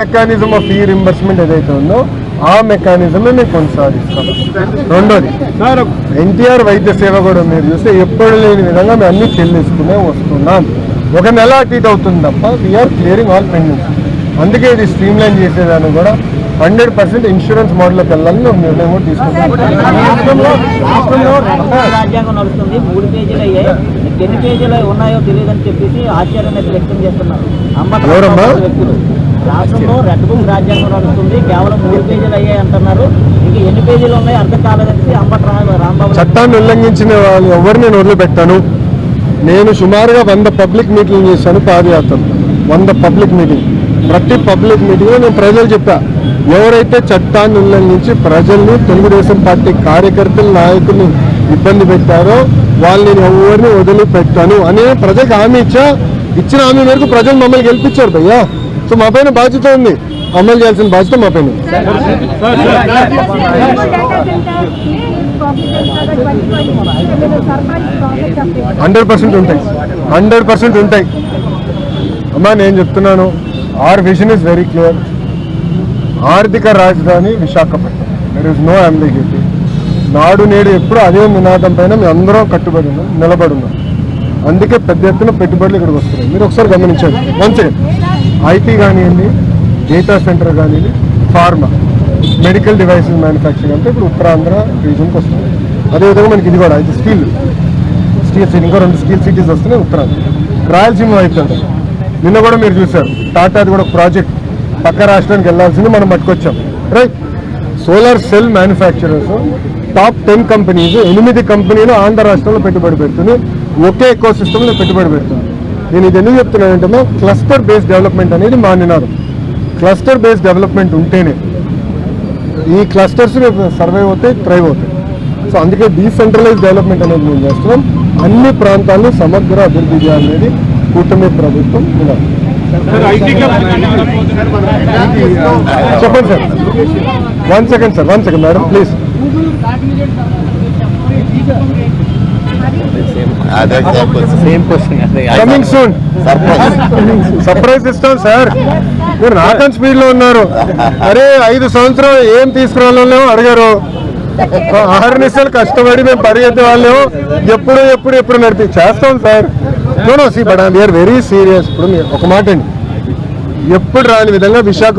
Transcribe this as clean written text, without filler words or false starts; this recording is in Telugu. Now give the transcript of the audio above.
మెకానిజం ఆఫ్ ఫీ రింబర్స్మెంట్ ఏదైతే ఉందో ఆ మెకానిజం మేము కొనసాగిస్తాం. రెండోది ఎన్టీఆర్ వైద్య సేవ కూడా మీరు చూస్తే ఎప్పుడు లేని విధంగా మేము అన్ని చెల్లిస్తూనే వస్తున్నాం. ఒక నెల అటు ఇటు అవుతుంది తప్ప వీఆర్ క్లియరింగ్ ఆల్ పెండింగ్. అందుకే ఇది స్ట్రీమ్ లైన్ చేసేదాన్ని కూడా 100% ఇన్సూరెన్స్ మోడల్కి వెళ్ళాలని ఒక నిర్ణయం కూడా తీసుకుంటాం. రాజ్యాంగం నడుస్తుంది, 3 పేజీలు అయ్యాయి, ఎన్ని పేజీలు ఉన్నాయో తెలియదని చెప్పేసి ఆశ్చర్యాన్ని వ్యక్తం చేస్తున్నారు. వ్యక్తులు రాష్ట్రంలో రెడ్ బుక్ రాజ్యాంగం నడుస్తుంది, కేవలం 3 పేజీలు అయ్యాయి అంటున్నారు. ఇంకా ఎన్ని పేజీలు ఉన్నాయో అర్థం కాలేదని అంబటి రాంబాబు చట్టాన్ని ఉల్లంఘించిన వాళ్ళు ఎవరు నేను వదిలిపెట్టాను. నేను సుమారుగా 100 పబ్లిక్ మీటింగ్ చేశాను. పాదయాత్ర 100 పబ్లిక్ మీటింగ్. ప్రతి పబ్లిక్ మీటింగ్లో నేను ప్రజలు చెప్పా, ఎవరైతే చట్టాన్ని ఉల్లంఘించి ప్రజల్ని, తెలుగుదేశం పార్టీ కార్యకర్తలు, నాయకుల్ని ఇబ్బంది పెట్టారో వాళ్ళని ఎవరిని వదిలిపెట్టాను అనే ప్రజలకు హామీ ఇచ్చిన హామీ మేరకు ప్రజలు మమ్మల్ని గెలిపించారు భయ్యా. సో మా పైన బాధ్యత ఉంది, అమలు చేయాల్సిన బాధ్యత మా పైన. 100% ఉంటాయి, 100% ఉంటాయి అమ్మా. నేను చెప్తున్నాను, our vision is very clear. ఆర్థిక రాజధాని Visakhapatnam. There is no ambiguity. నాడు నేడు ఎప్పుడు అదే నినాదం పైన మేము అందరం కట్టుబడి ఉన్నాం, నిలబడి ఉన్నాం. అందుకే పెద్ద ఎత్తున పెట్టుబడులు ఇక్కడికి వస్తున్నాయి. మీరు ఒకసారి గమనించండి. One second. ఐటీ కానివ్వండి, డేటా సెంటర్ కానివ్వండి, ఫార్మా, మెడికల్ డివైసెస్ మ్యానుఫ్యాక్చరింగ్ అంటే ఇప్పుడు ఉత్తరాంధ్ర రీజన్కి వస్తుంది. అదేవిధంగా మనకి ఇది కూడా ఇది స్టీల్ ఇంకా 2 స్టీల్ సిటీస్ వస్తున్నాయి ఉత్తరాంధ్ర. రాయలసీమ అవుతుంది. నిన్న కూడా మీరు చూశారు, టాటాది కూడా ప్రాజెక్ట్ పక్క రాష్ట్రానికి వెళ్ళాల్సింది మనం పట్టుకొచ్చాం. Right. Solar cell manufacturers top 10 companies, 8 కంపెనీలు ఆంధ్ర రాష్ట్రంలో పెట్టుబడి పెడుతుంది. ఒకే ఎకో సిస్టంలో పెట్టుబడి పెడుతుంది. నేను ఇది ఎందుకు చెప్తున్నానంటే, క్లస్టర్ బేస్డ్ డెవలప్మెంట్ అనేది మా నినాదం. క్లస్టర్ బేస్డ్ డెవలప్మెంట్ ఉంటేనే ఈ క్లస్టర్స్ సర్వైవ్ అవుతాయి, థ్రైవ్ అవుతాయి. సో అందుకే డీసెంట్రలైజ్ డెవలప్మెంట్ అనేది మేము చేస్తున్నాం. అన్ని ప్రాంతాలను సమగ్ర అభివృద్ధి చేయాలనేది కూటమి ప్రభుత్వం నినాదం. చెప్పండి sir. 1 second sir, 1 second madam please. Coming soon. Surprise ఇస్తాం సార్. మీరు నాకన్ స్పీడ్ లో ఉన్నారు. అరే 5 సంవత్సరాలు ఏం తీసుకురావాలో అడిగారు. 6 నిమిషాలు కష్టపడి మేము పరిగెత్తే వాళ్ళు ఎప్పుడు నడిపి చేస్తాం sir. No see but we are very serious. ఇప్పుడు ఒక మాట అండి, ఎప్పుడు రాని విధంగా విశాఖ